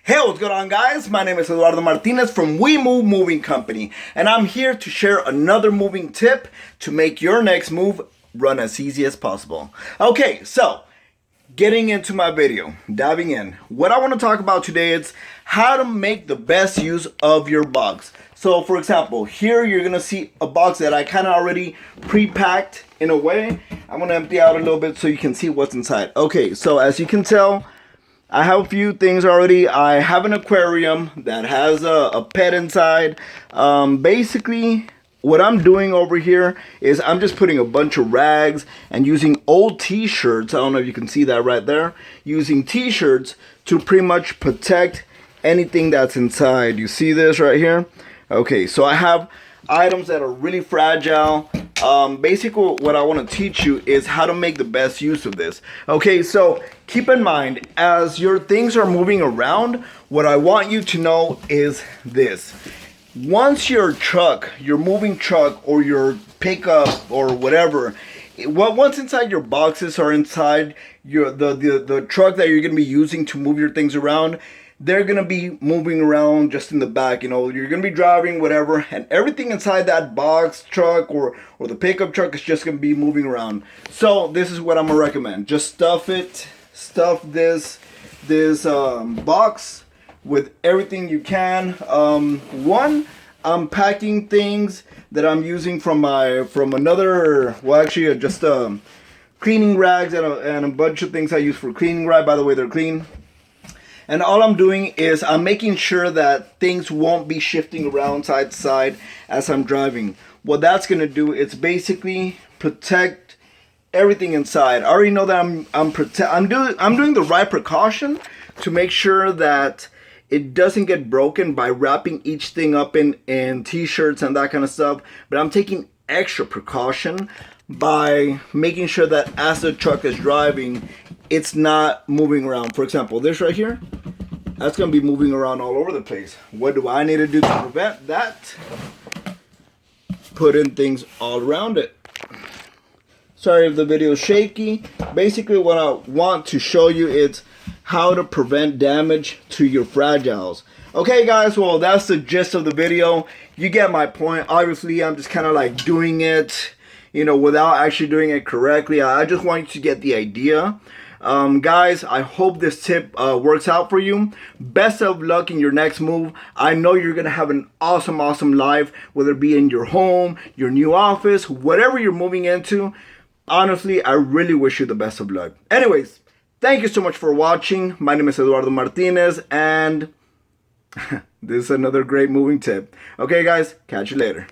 Hey, what's going on, guys? My name is Eduardo Martinez from We Move Moving Company, and I'm here to share another moving tip to make your next move run as easy as possible. Okay, so getting into my video, diving in, what I want to talk about today is how to make the best use of your box. So for example, here you're gonna see a box that I kind of already pre-packed in a way. I'm gonna empty out a little bit so you can see what's inside. Okay, so as you can tell, I have a few things already. I have an aquarium that has a pet inside. Basically, what I'm doing over here is I'm just putting a bunch of rags and using old t-shirts. I don't know if you can see that right there. Using t-shirts to pretty much protect anything that's inside. You see this right here? Okay, so I have items that are really fragile. Basically what I want to teach you is how to make the best use of this. Okay, so keep in mind, as your things are moving around, what I want you to know is this. Once your truck, your moving truck or your pickup or whatever, once inside your boxes or inside the truck that you're going to be using to move your things around, they're going to be moving around just in the back. You know, you're going to be driving, whatever, and everything inside that box truck or the pickup truck is just going to be moving around. So this is what I'm going to recommend. Just stuff this box with everything you can. One, I'm packing things that I'm using from another, well, actually just cleaning rags and a bunch of things I use for cleaning. Right, by the way, they're clean. And all I'm doing is I'm making sure that things won't be shifting around side to side as I'm driving. What that's going to do is basically protect everything inside. I already know that I'm doing the right precaution to make sure that it doesn't get broken by wrapping each thing up in t-shirts and that kind of stuff. But I'm taking extra precaution by making sure that as the truck is driving, it's not moving around. For example, this right here, that's going to be moving around all over the place. What do I need to do to prevent that? Put in things all around it. Sorry if the video is shaky. Basically what I want to show you is how to prevent damage to your fragiles. Okay guys, well that's the gist of the video. You get my point. Obviously I'm just kind of like doing it, you know, without actually doing it correctly. I just want you to get the idea. Guys, I hope this tip works out for you. Best of luck in your next move. I know you're gonna have an awesome life, whether it be in your home, your new office, whatever you're moving into. Honestly, I really wish you the best of luck. Anyways, thank you so much for watching. My name is Eduardo Martinez, and this is another great moving tip. Okay guys, catch you later.